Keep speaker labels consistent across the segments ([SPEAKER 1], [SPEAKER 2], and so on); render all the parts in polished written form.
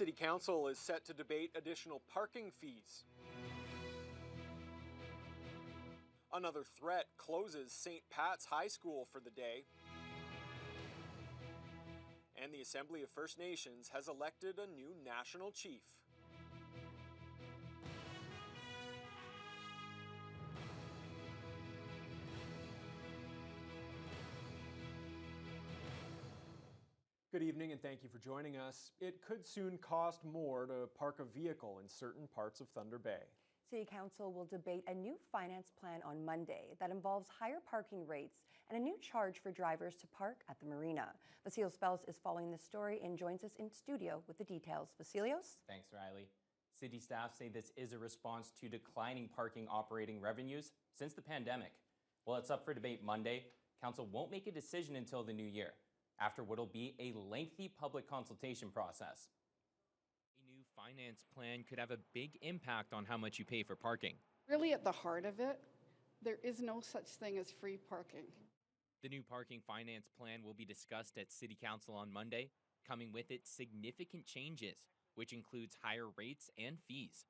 [SPEAKER 1] City Council is set to debate additional parking fees. Another threat closes St. Pat's High School for the day. And the Assembly of First Nations has elected a new national chief. Good evening and thank you for joining us. It could soon cost more to park a vehicle in certain parts of Thunder Bay.
[SPEAKER 2] City Council will debate a new finance plan on Monday that involves higher parking rates and a new charge for drivers to park at the marina. Vasilios Bellis is following this story and joins us in studio with the details. Vasilios?
[SPEAKER 3] Thanks, Riley. City staff say this is a response to declining parking operating revenues since the pandemic. While it's up for debate Monday, Council won't make a decision until the new year, after what'll be a lengthy public consultation process. A new finance plan could have a big impact on how much you pay for parking.
[SPEAKER 4] Really at the heart of it, there is no such thing as free parking.
[SPEAKER 3] The new parking finance plan will be discussed at City Council on Monday, coming with it significant changes, which includes higher rates and fees.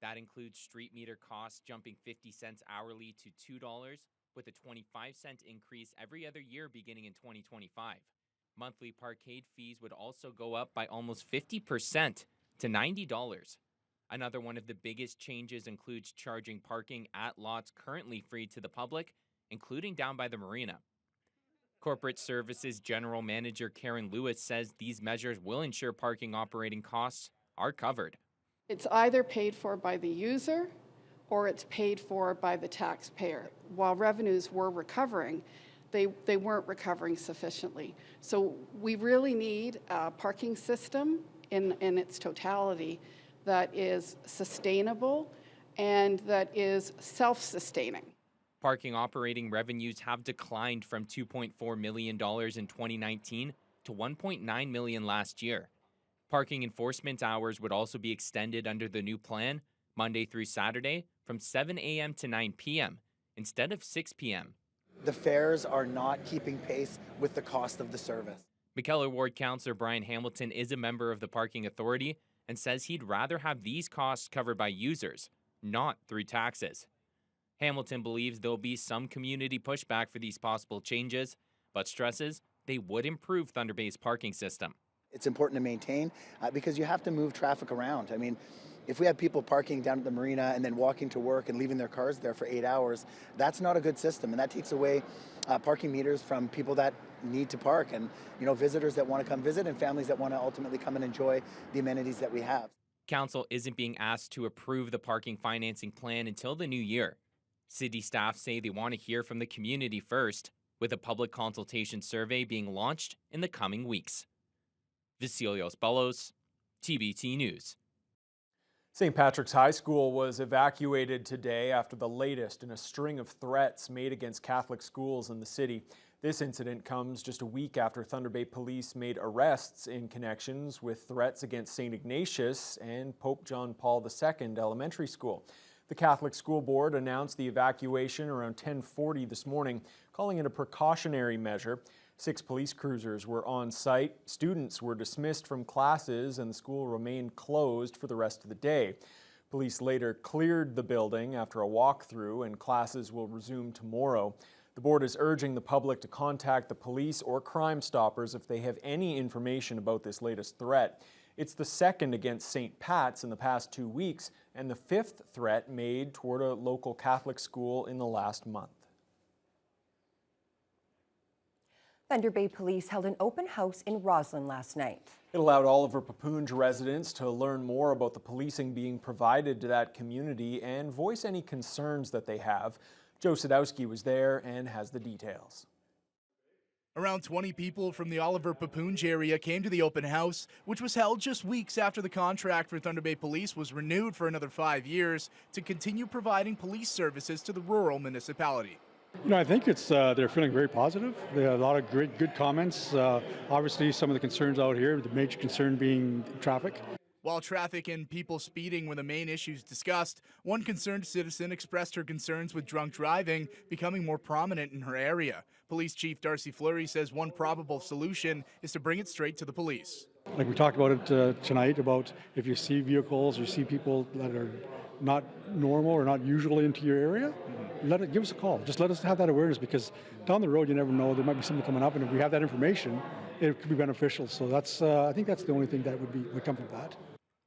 [SPEAKER 3] That includes street meter costs jumping 50 cents hourly to $2, with a 25-cent increase every other year beginning in 2025. Monthly parkade fees would also go up by almost 50% to $90. Another one of the biggest changes includes charging parking at lots currently free to the public, including down by the marina. Corporate Services General Manager Karen Lewis says these measures will ensure parking operating costs are covered.
[SPEAKER 4] It's either paid for by the user or it's paid for by the taxpayer. While revenues were recovering, they weren't recovering sufficiently. So we really need a parking system in its totality that is sustainable and that is self-sustaining.
[SPEAKER 3] Parking operating revenues have declined from $2.4 million in 2019 to $1.9 million last year. Parking enforcement hours would also be extended under the new plan, Monday through Saturday, from 7 a.m. to 9 p.m. instead of 6 p.m.
[SPEAKER 5] The fares are not keeping pace with the cost of the service.
[SPEAKER 3] McKellar Ward Councillor Brian Hamilton is a member of the Parking Authority and says he'd rather have these costs covered by users, not through taxes. Hamilton believes there'll be some community pushback for these possible changes, but stresses they would improve Thunder Bay's parking system.
[SPEAKER 5] It's important to maintain because you have to move traffic around. I mean, if we have people parking down at the marina and then walking to work and leaving their cars there for 8 hours, that's not a good system, and that takes away parking meters from people that need to park and visitors that want to come visit and families that want to ultimately come and enjoy the amenities that we have.
[SPEAKER 3] Council isn't being asked to approve the parking financing plan until the new year. City staff say they want to hear from the community first, with a public consultation survey being launched in the coming weeks. Vasilios Bellis, TBT News.
[SPEAKER 1] St. Patrick's High School was evacuated today after the latest in a string of threats made against Catholic schools in the city. This incident comes just a week after Thunder Bay Police made arrests in connections with threats against St. Ignatius and Pope John Paul II Elementary School. The Catholic School Board announced the evacuation around 10:40 this morning, calling it a precautionary measure. 6 police cruisers were on site, students were dismissed from classes, and the school remained closed for the rest of the day. Police later cleared the building after a walkthrough, and classes will resume tomorrow. The board is urging the public to contact the police or Crime Stoppers if they have any information about this latest threat. It's the second against St. Pat's in the past 2 weeks, and the 5th threat made toward a local Catholic school in the last month.
[SPEAKER 2] Thunder Bay Police held an open house in Roslyn last night.
[SPEAKER 1] It allowed Oliver Papoonge residents to learn more about the policing being provided to that community and voice any concerns that they have. Joe Sadowski was there and has the details.
[SPEAKER 6] Around 20 people from the Oliver Papoonge area came to the open house, which was held just weeks after the contract for Thunder Bay Police was renewed for another 5 years to continue providing police services to the rural municipality.
[SPEAKER 7] I think they're feeling very positive. They had a lot of good comments. Obviously, some of the concerns out here, the major concern being traffic.
[SPEAKER 6] While traffic and people speeding were the main issues discussed, one concerned citizen expressed her concerns with drunk driving becoming more prominent in her area. Police Chief Darcy Fleury says one probable solution is to bring it straight to the police.
[SPEAKER 7] Like we talked about it tonight, about if you see vehicles or see people that are not normal or not usual into your area, give us a call. Just let us have that awareness, because down the road you never know, there might be something coming up, and if we have that information, it could be beneficial. So that's I think that's the only thing that would come from that.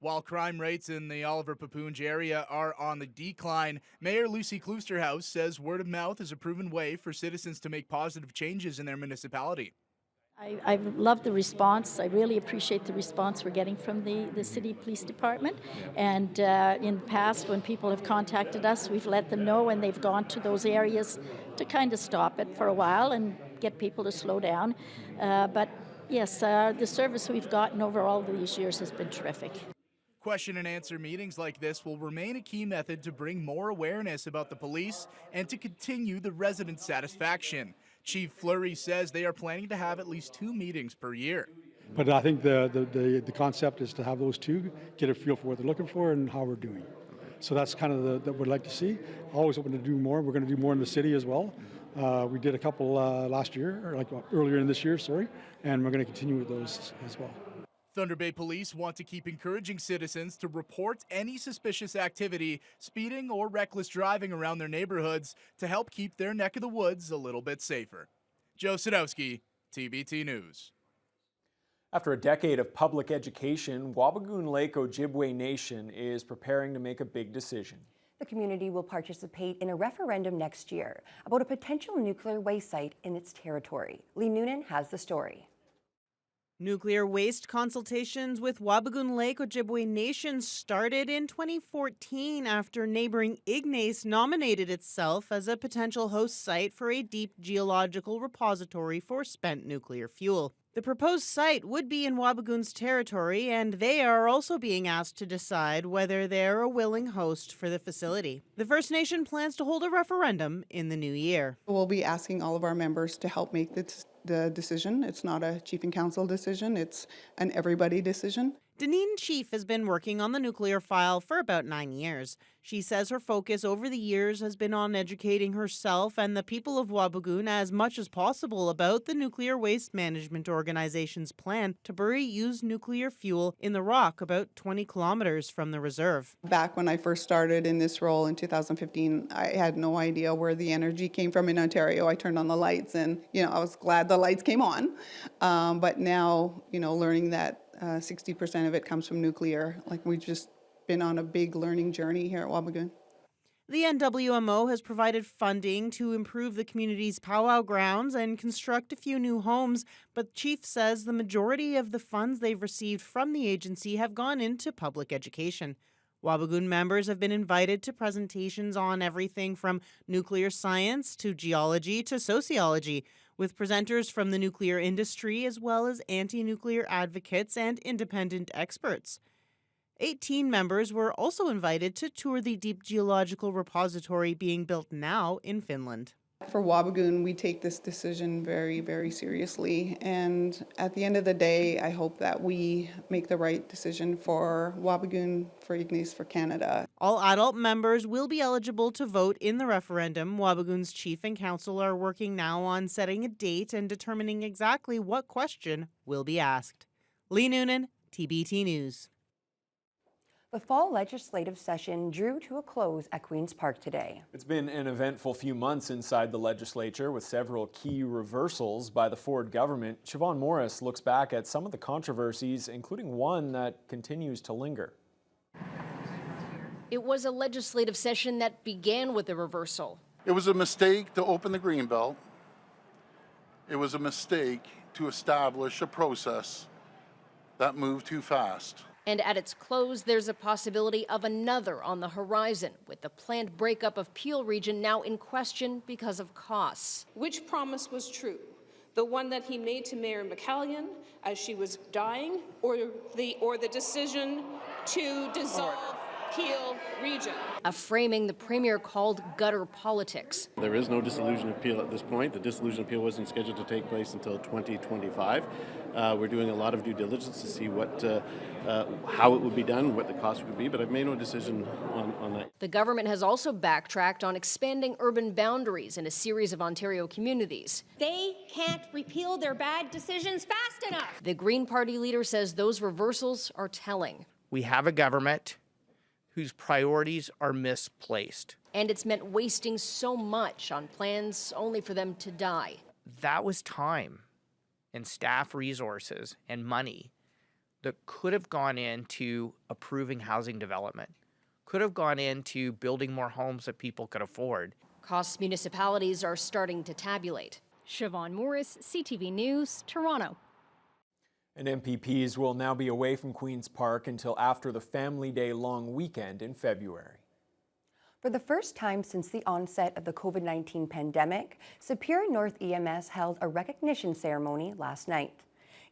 [SPEAKER 6] While crime rates in the Oliver Papoonge area are on the decline, Mayor Lucy Kloosterhouse says word of mouth is a proven way for citizens to make positive changes in their municipality.
[SPEAKER 8] I love the response. I really appreciate the response we're getting from the city police department. And in the past, when people have contacted us, we've let them know, and they've gone to those areas to kind of stop it for a while and get people to slow down. But yes, the service we've gotten over all these years has been terrific.
[SPEAKER 6] Question and answer meetings like this will remain a key method to bring more awareness about the police and to continue the resident satisfaction. Chief Fleury says they are planning to have at least 2 meetings per year.
[SPEAKER 7] But I think the concept is to have those two, get a feel for what they're looking for and how we're doing. So that's kind of what we'd like to see. Always open to do more. We're going to do more in the city as well. We did a couple last year, or earlier in this year, and we're going to continue with those as well.
[SPEAKER 6] Thunder Bay Police want to keep encouraging citizens to report any suspicious activity, speeding or reckless driving around their neighborhoods to help keep their neck of the woods a little bit safer. Joe Sadowski, TBT News.
[SPEAKER 1] After a decade of public education, Wabigoon Lake Ojibwe Nation is preparing to make a big decision.
[SPEAKER 2] The community will participate in a referendum next year about a potential nuclear waste site in its territory. Lee Noonan has the story.
[SPEAKER 9] Nuclear waste consultations with Wabigoon Lake Ojibwe Nation started in 2014 after neighboring Ignace nominated itself as a potential host site for a deep geological repository for spent nuclear fuel. The proposed site would be in Wabigoon's territory, and they are also being asked to decide whether they're a willing host for the facility. The First Nation plans to hold a referendum in the new year.
[SPEAKER 10] We'll be asking all of our members to help make the decision. It's not a chief and council decision, it's an everybody decision.
[SPEAKER 9] Deneen Chief has been working on the nuclear file for about 9 years. She says her focus over the years has been on educating herself and the people of Wabigoon as much as possible about the Nuclear Waste Management Organization's plan to bury used nuclear fuel in the rock about 20 kilometers from the reserve.
[SPEAKER 10] Back when I first started in this role in 2015, I had no idea where the energy came from in Ontario. I turned on the lights and, I was glad the lights came on. But now, learning that 60% of it comes from nuclear. We've just been on a big learning journey here at Wabigoon.
[SPEAKER 9] The NWMO has provided funding to improve the community's powwow grounds and construct a few new homes, but Chief says the majority of the funds they've received from the agency have gone into public education. Wabigoon members have been invited to presentations on everything from nuclear science to geology to sociology, with presenters from the nuclear industry as well as anti-nuclear advocates and independent experts. 18 members were also invited to tour the deep geological repository being built now in Finland.
[SPEAKER 10] For Wabigoon, we take this decision very, very seriously. And at the end of the day, I hope that we make the right decision for Wabigoon, for Ignace, for Canada.
[SPEAKER 9] All adult members will be eligible to vote in the referendum. Wabigoon's chief and council are working now on setting a date and determining exactly what question will be asked. Lee Noonan, TBT News.
[SPEAKER 2] The fall legislative session drew to a close at Queen's Park today.
[SPEAKER 1] It's been an eventful few months inside the legislature with several key reversals by the Ford government. Siobhan Morris looks back at some of the controversies, including one that continues to linger.
[SPEAKER 11] It was a legislative session that began with a reversal.
[SPEAKER 12] It was a mistake to open the Greenbelt. It was a mistake to establish a process that moved too fast.
[SPEAKER 11] And at its close, there's a possibility of another on the horizon, with the planned breakup of Peel Region now in question because of costs.
[SPEAKER 13] Which promise was true? The one that he made to Mayor McCallion as she was dying, or the decision to dissolve Peel region.
[SPEAKER 11] A framing the premier called gutter politics.
[SPEAKER 14] There is no dissolution of Peel at this point. The dissolution of Peel wasn't scheduled to take place until 2025. We're doing a lot of due diligence to see how it would be done, what the cost would be, but I've made no decision on that.
[SPEAKER 11] The government has also backtracked on expanding urban boundaries in a series of Ontario communities.
[SPEAKER 15] They can't repeal their bad decisions fast enough.
[SPEAKER 11] The Green Party leader says those reversals are telling.
[SPEAKER 16] We have a government whose priorities are misplaced.
[SPEAKER 11] And it's meant wasting so much on plans only for them to die.
[SPEAKER 16] That was time and staff resources and money that could have gone into approving housing development, could have gone into building more homes that people could afford.
[SPEAKER 11] Costs municipalities are starting to tabulate.
[SPEAKER 15] Siobhan Morris, CTV News, Toronto.
[SPEAKER 1] And MPPs will now be away from Queen's Park until after the Family Day long weekend in February.
[SPEAKER 2] For the first time since the onset of the COVID-19 pandemic, Superior North EMS held a recognition ceremony last night.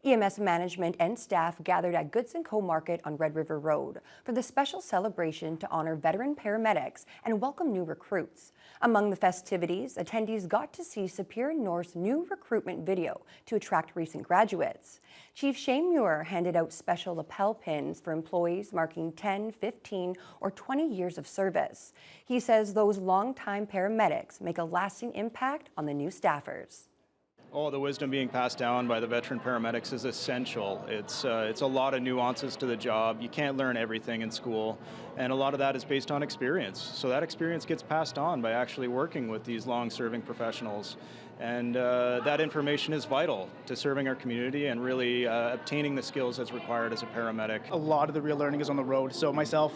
[SPEAKER 2] EMS management and staff gathered at Goods & Co. Market on Red River Road for the special celebration to honor veteran paramedics and welcome new recruits. Among the festivities, attendees got to see Superior North's new recruitment video to attract recent graduates. Chief Shane Muir handed out special lapel pins for employees marking 10, 15, or 20 years of service. He says those longtime paramedics make a lasting impact on the new staffers.
[SPEAKER 17] Oh, the wisdom being passed down by the veteran paramedics is essential. It's a lot of nuances to the job. You can't learn everything in school, and a lot of that is based on experience. So that experience gets passed on by actually working with these long-serving professionals. And that information is vital to serving our community and really obtaining the skills that's required as a paramedic.
[SPEAKER 18] A lot of the real learning is on the road. So myself,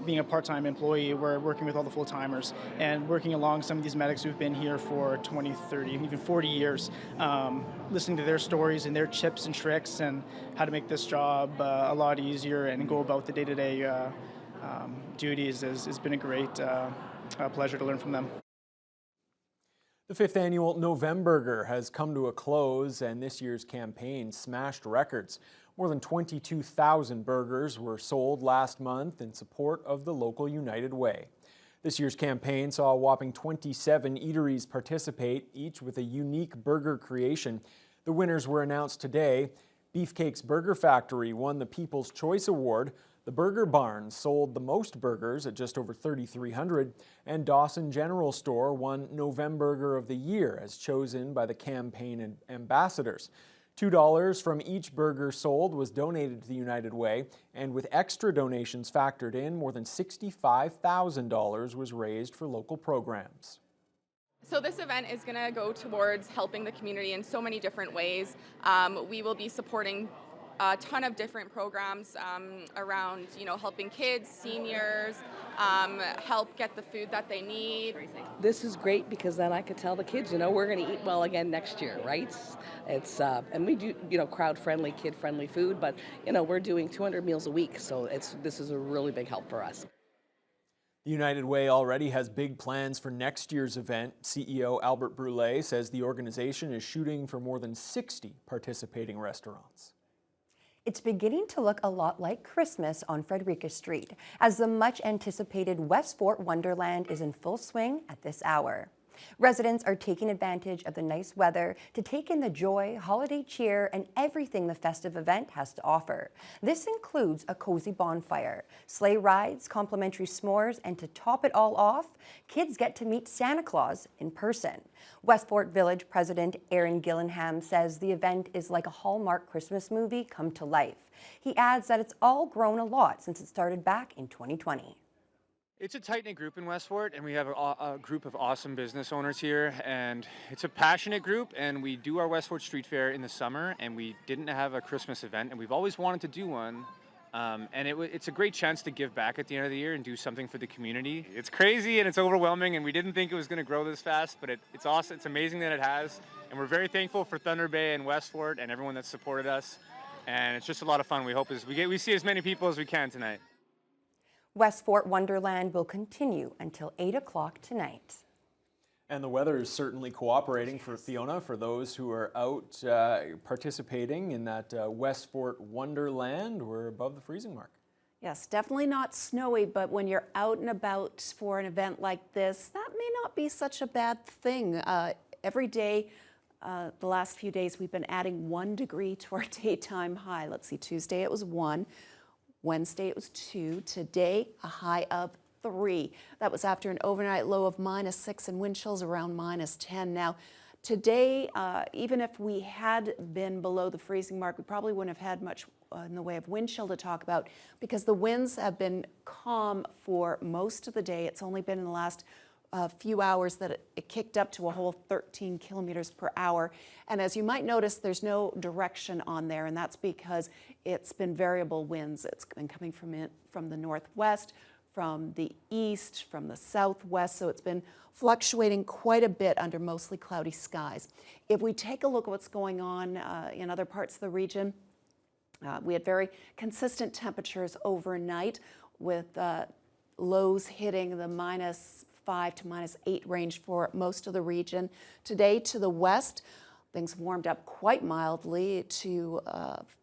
[SPEAKER 18] being a part-time employee, we're working with all the full-timers and working along some of these medics who've been here for 20, 30, even 40 years, listening to their stories and their tips and tricks and how to make this job a lot easier and go about the day-to-day duties has been a great pleasure to learn from them.
[SPEAKER 1] The 5th annual Novemberger has come to a close, and this year's campaign smashed records. More than 22,000 burgers were sold last month in support of the local United Way. This year's campaign saw a whopping 27 eateries participate, each with a unique burger creation. The winners were announced today. Beefcake's Burger Factory won the People's Choice Award. The Burger Barn sold the most burgers at just over 3,300, and Dawson General Store won Novemberger of the Year as chosen by the campaign ambassadors. $2 from each burger sold was donated to the United Way, and with extra donations factored in, more than $65,000 was raised for local programs.
[SPEAKER 19] So this event is going to go towards helping the community in so many different ways. We will be supporting a ton of different programs around, helping kids, seniors, help get the food that they need.
[SPEAKER 20] This is great because then I could tell the kids, we're going to eat well again next year, right? It's and we do, crowd-friendly, kid-friendly food, but we're doing 200 meals a week, so this is a really big help for us.
[SPEAKER 1] The United Way already has big plans for next year's event. CEO Albert Brule says the organization is shooting for more than 60 participating restaurants.
[SPEAKER 2] It's beginning to look a lot like Christmas on Frederica Street, as the much-anticipated West Fort Wonderland is in full swing at this hour. Residents are taking advantage of the nice weather to take in the joy, holiday cheer, and everything the festive event has to offer. This includes a cozy bonfire, sleigh rides, complimentary s'mores, and to top it all off, kids get to meet Santa Claus in person. Westport Village President Aaron Gillingham says the event is like a Hallmark Christmas movie come to life. He adds that it's all grown a lot since it started back in 2020.
[SPEAKER 21] It's a tight-knit group in Westport, and we have a group of awesome business owners here, and it's a passionate group, and we do our Westport Street Fair in the summer, and we didn't have a Christmas event, and we've always wanted to do one, and it's a great chance to give back at the end of the year and do something for the community. It's crazy and it's overwhelming, and we didn't think it was going to grow this fast, but it's awesome. It's amazing that it has, and we're very thankful for Thunder Bay and Westport and everyone that supported us, and it's just a lot of fun. We hope we see as many people as we can tonight.
[SPEAKER 2] West Fort Wonderland will continue until 8 o'clock tonight.
[SPEAKER 1] And the weather is certainly cooperating for Fiona, for those who are out participating in that West Fort Wonderland. We're above the freezing mark.
[SPEAKER 4] Yes, definitely not snowy, but when you're out and about for an event like this, that may not be such a bad thing. Every day, the last few days, we've been adding 1 degree to our daytime high. Let's see, Tuesday it was 1, Wednesday it was 2, today a high of 3. That was after an overnight low of -6 and wind chills around -10. Now, today, even if we had been below the freezing mark, we probably wouldn't have had much in the way of wind chill to talk about because the winds have been calm for most of the day. It's only been in the last few hours that it kicked up to a whole 13 kilometers per hour. And as you might notice, there's no direction on there, and that's because it's been variable winds. It's been coming from the northwest, from the east, from the southwest, so it's been fluctuating quite a bit under mostly cloudy skies. If we take a look at what's going on in other parts of the region, we had very consistent temperatures overnight with lows hitting the -5 to -8 range for most of the region. Today to the west, things warmed up quite mildly to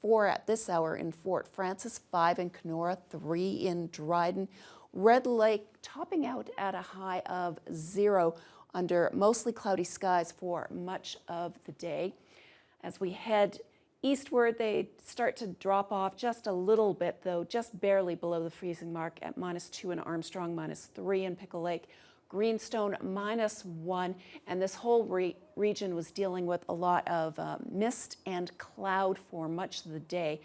[SPEAKER 4] 4 at this hour in Fort Frances, 5 in Kenora, 3 in Dryden. Red Lake topping out at a high of 0 under mostly cloudy skies for much of the day. As we head eastward, they start to drop off just a little bit, though, just barely below the freezing mark at -2 in Armstrong, -3 in Pickle Lake, Greenstone -1, and this whole region was dealing with a lot of mist and cloud for much of the day.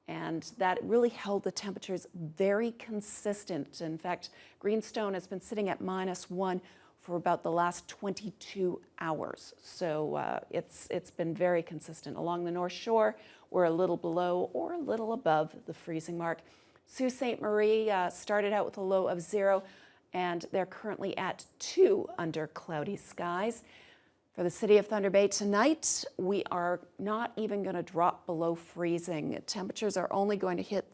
[SPEAKER 4] And that really held the temperatures very consistent. In fact, Greenstone has been sitting at -1 for about the last 22 hours. So it's been very consistent. Along the North Shore, we're a little below or a little above the freezing mark. Sault Ste. Marie started out with a low of 0, and they're currently at 2 under cloudy skies. For the city of Thunder Bay tonight, we are not even going to drop below freezing. Temperatures are only going to hit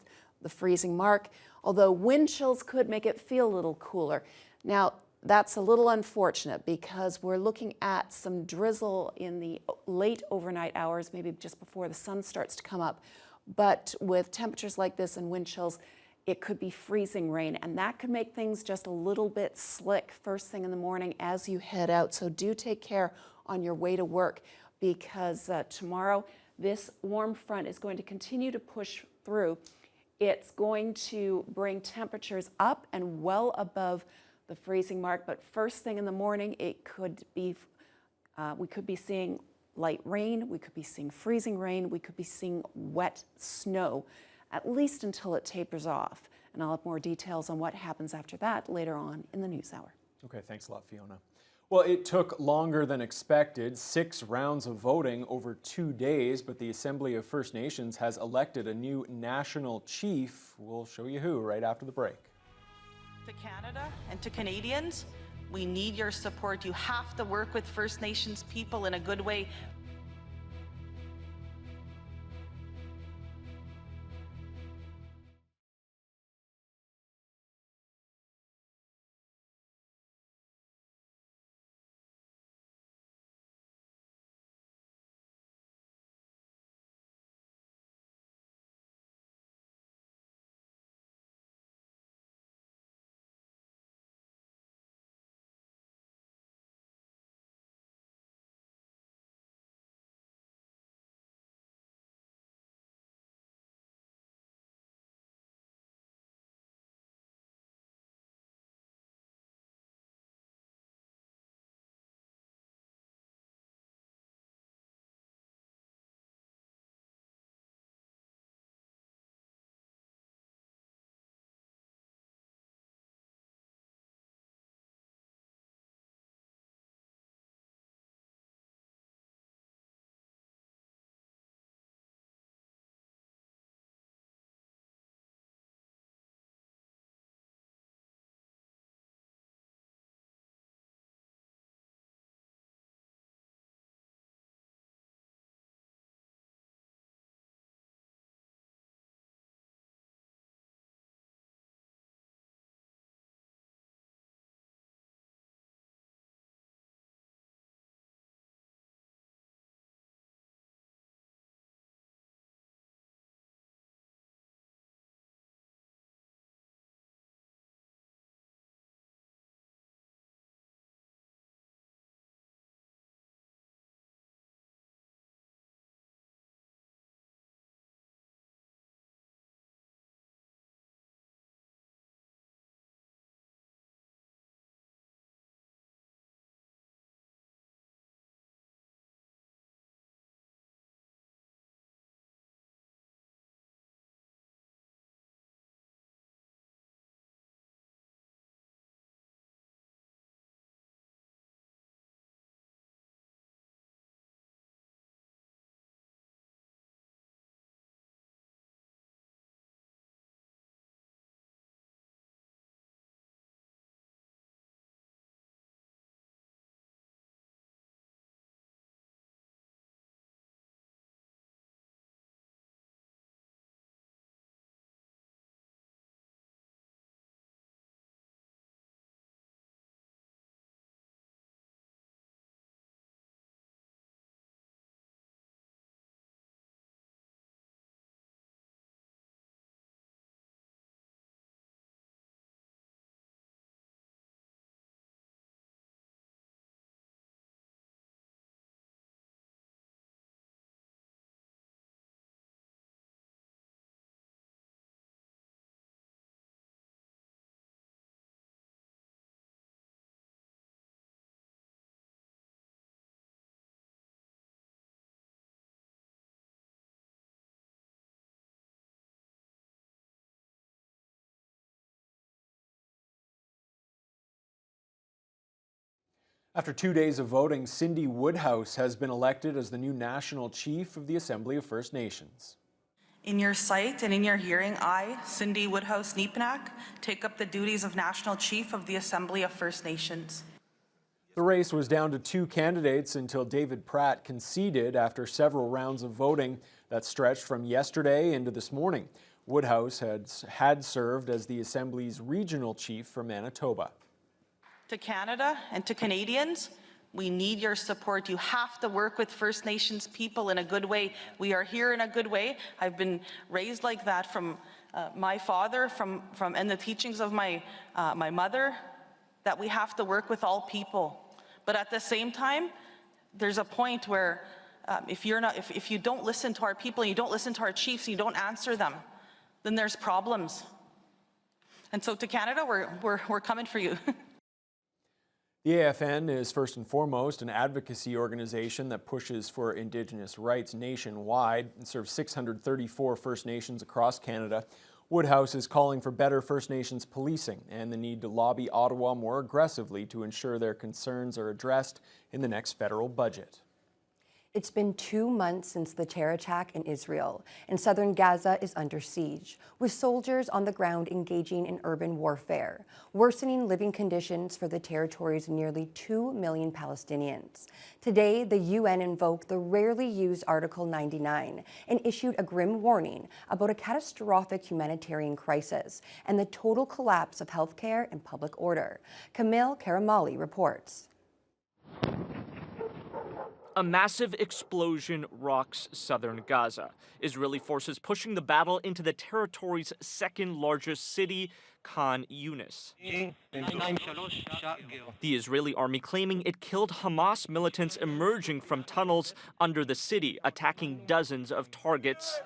[SPEAKER 4] the freezing mark, although wind chills could make it feel a little cooler. Now, that's a little unfortunate because we're looking at some drizzle in the late overnight hours, maybe just before the sun starts to come up. But with temperatures like this and wind chills, it could be freezing rain, and that could make things just a little bit slick first thing in the morning as you head out. So do take care on your way to work because tomorrow this warm front is going to continue to push through. It's going to bring temperatures up and well above the freezing mark, but first thing in the morning it could be we could be seeing light rain, we could be seeing freezing rain, we could be seeing wet snow, at least until it tapers off. And I'll have more details on what happens after that later on in the news hour.
[SPEAKER 1] Okay, thanks a lot, Fiona. Well, it took longer than expected, 6 rounds of voting over 2 days, but the Assembly of First Nations has elected a new national chief. We'll show you who right after the break.
[SPEAKER 22] To Canada and to Canadians, we need your support. You have to work with First Nations people in a good way.
[SPEAKER 1] After 2 days of voting, Cindy Woodhouse has been elected as the new National Chief of the Assembly of First Nations.
[SPEAKER 22] In your sight and in your hearing, I, Cindy Woodhouse Neepanak, take up the duties of National Chief of the Assembly of First Nations.
[SPEAKER 1] The race was down to 2 candidates until David Pratt conceded after several rounds of voting that stretched from yesterday into this morning. Woodhouse had served as the Assembly's regional chief for Manitoba.
[SPEAKER 22] To Canada and to Canadians, we need your support. You have to work with First Nations people in a good way. We are here in a good way. I've been raised like that from my father, and the teachings of my mother, that we have to work with all people. But at the same time, there's a point where if you don't listen to our people, and you don't listen to our chiefs, and you don't answer them, then there's problems. And so to Canada, we're coming for you.
[SPEAKER 1] The AFN is first and foremost an advocacy organization that pushes for Indigenous rights nationwide and serves 634 First Nations across Canada. Woodhouse is calling for better First Nations policing and the need to lobby Ottawa more aggressively to ensure their concerns are addressed in the next federal budget.
[SPEAKER 2] It's been 2 months since the terror attack in Israel, and southern Gaza is under siege, with soldiers on the ground engaging in urban warfare, worsening living conditions for the territory's nearly 2 million Palestinians. Today, the UN invoked the rarely used Article 99 and issued a grim warning about a catastrophic humanitarian crisis and the total collapse of healthcare and public order. Camille Karamali reports.
[SPEAKER 3] A massive explosion rocks southern Gaza. Israeli forces pushing the battle into the territory's second largest city, Khan Yunis. The Israeli army claiming it killed Hamas militants emerging from tunnels under the city, attacking dozens of targets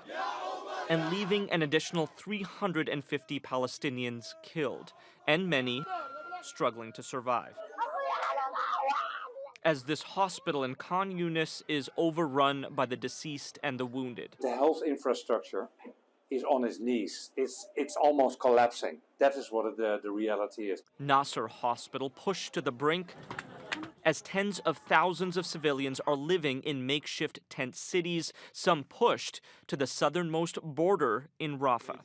[SPEAKER 3] and leaving an additional 350 Palestinians killed, and many struggling to survive. As this hospital in Khan Yunis is overrun by the deceased and the wounded.
[SPEAKER 5] The health infrastructure is on its knees. It's almost collapsing. That is what the reality is.
[SPEAKER 3] Nasser Hospital pushed to the brink as tens of thousands of civilians are living in makeshift tent cities, some pushed to the southernmost border in Rafah.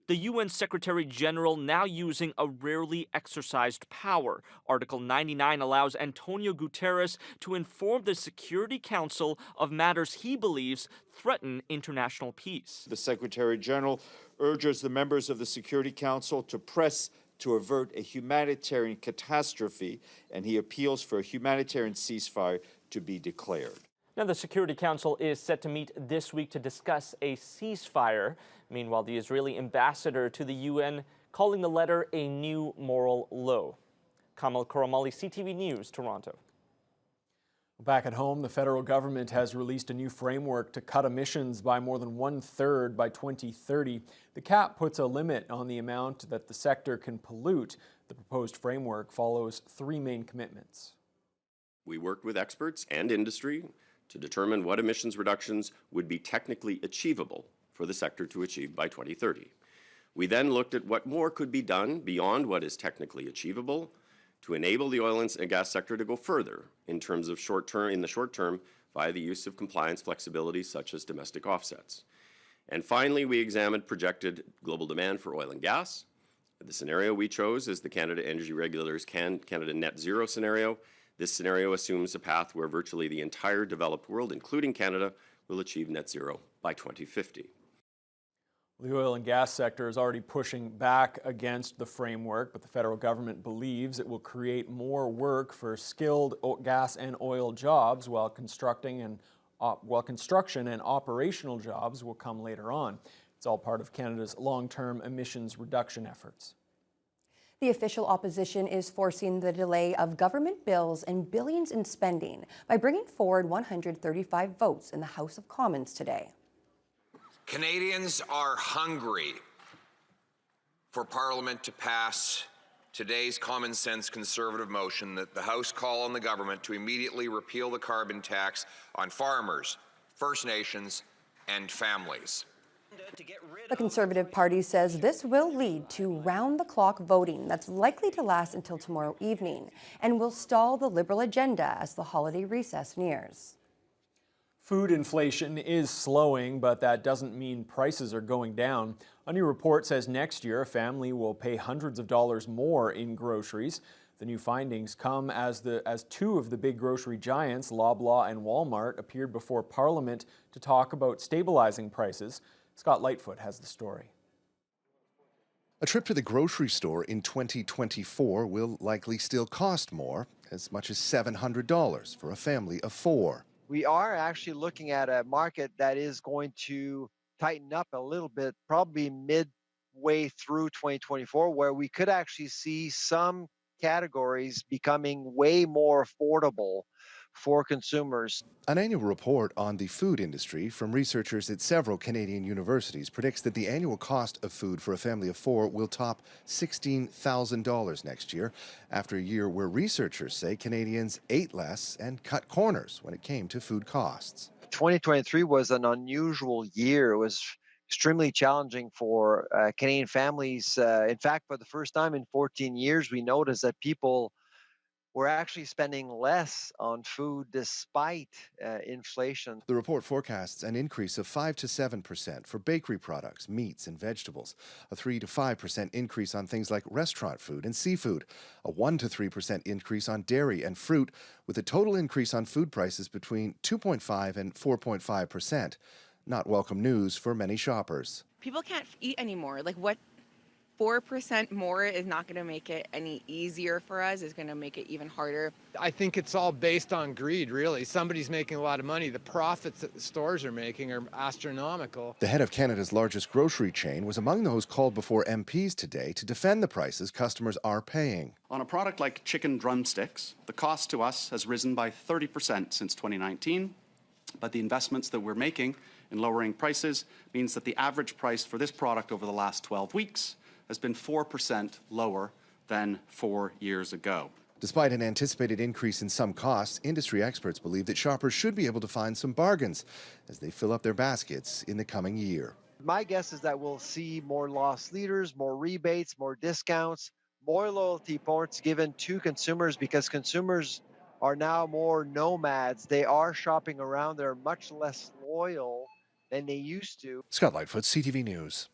[SPEAKER 3] The UN Secretary General now using a rarely exercised power. Article 99 allows Antonio Guterres to inform the Security Council of matters he believes threaten international peace.
[SPEAKER 23] The Secretary General urges the members of the Security Council to press to avert a humanitarian catastrophe, and he appeals for a humanitarian ceasefire to be declared.
[SPEAKER 3] Now, the Security Council is set to meet this week to discuss a ceasefire. Meanwhile, the Israeli ambassador to the UN calling the letter a new moral low. Kamal Koramali, CTV News, Toronto.
[SPEAKER 1] Back at home, the federal government has released a new framework to cut emissions by more than 1/3 by 2030. The cap puts a limit on the amount that the sector can pollute. The proposed framework follows 3 main commitments.
[SPEAKER 24] We worked with experts and industry to determine what emissions reductions would be technically achievable for the sector to achieve by 2030. We then looked at what more could be done beyond what is technically achievable to enable the oil and gas sector to go further in terms of in the short term via the use of compliance flexibilities such as domestic offsets. And finally, we examined projected global demand for oil and gas. The scenario we chose is the Canada Energy Regulator's Canada Net Zero scenario. This scenario assumes a path where virtually the entire developed world, including Canada, will achieve net zero by 2050.
[SPEAKER 1] The oil and gas sector is already pushing back against the framework, but the federal government believes it will create more work for skilled gas and oil jobs, while construction and operational jobs will come later on. It's all part of Canada's long-term emissions reduction efforts.
[SPEAKER 2] The official opposition is forcing the delay of government bills and billions in spending by bringing forward 135 votes in the House of Commons today.
[SPEAKER 25] Canadians are hungry for Parliament to pass today's common sense conservative motion that the House call on the government to immediately repeal the carbon tax on farmers, First Nations, and families.
[SPEAKER 2] The Conservative Party says this will lead to round-the-clock voting that's likely to last until tomorrow evening and will stall the Liberal agenda as the holiday recess nears.
[SPEAKER 1] Food inflation is slowing, but that doesn't mean prices are going down. A new report says next year a family will pay hundreds of dollars more in groceries. The new findings come as two of the big grocery giants, Loblaw and Walmart, appeared before Parliament to talk about stabilizing prices. Scott Lightfoot has the story.
[SPEAKER 6] A trip to the grocery store in 2024 will likely still cost more, as much as $700 for a family of four.
[SPEAKER 7] We are actually looking at a market that is going to tighten up a little bit, probably midway through 2024, where we could actually see some categories becoming way more affordable for consumers.
[SPEAKER 6] An annual report on the food industry from researchers at several Canadian universities predicts that the annual cost of food for a family of four will top $16,000 next year, after a year where researchers say Canadians ate less and cut corners when it came to food costs.
[SPEAKER 7] 2023 was an unusual year. It was extremely challenging for Canadian families. In fact, for the first time in 14 years, we noticed that people were actually spending less on food despite inflation.
[SPEAKER 6] The report forecasts an increase of 5 to 7% for bakery products, meats, and vegetables, a 3 to 5% increase on things like restaurant food and seafood, a 1 to 3% increase on dairy and fruit, with a total increase on food prices between 2.5 and 4.5%. Not welcome news for many shoppers.
[SPEAKER 8] People can't eat anymore. Like, what 4% more is not going to make it any easier for us. It's going to make it even harder.
[SPEAKER 9] I think it's all based on greed, really. Somebody's making a lot of money. The profits that the stores are making are astronomical.
[SPEAKER 6] The head of Canada's largest grocery chain was among those called before MPs today to defend the prices customers are paying.
[SPEAKER 10] On a product like chicken drumsticks, the cost to us has risen by 30% since 2019, but the investments that we're making in lowering prices means that the average price for this product over the last 12 weeks has been 4% lower than 4 years ago.
[SPEAKER 6] Despite an anticipated increase in some costs, industry experts believe that shoppers should be able to find some bargains as they fill up their baskets in the coming year.
[SPEAKER 7] My guess is that we'll see more loss leaders, more rebates, more discounts, more loyalty points given to consumers, because consumers are now more nomads. They are shopping around. They're much less loyal than they used to.
[SPEAKER 6] Scott Lightfoot, CTV News.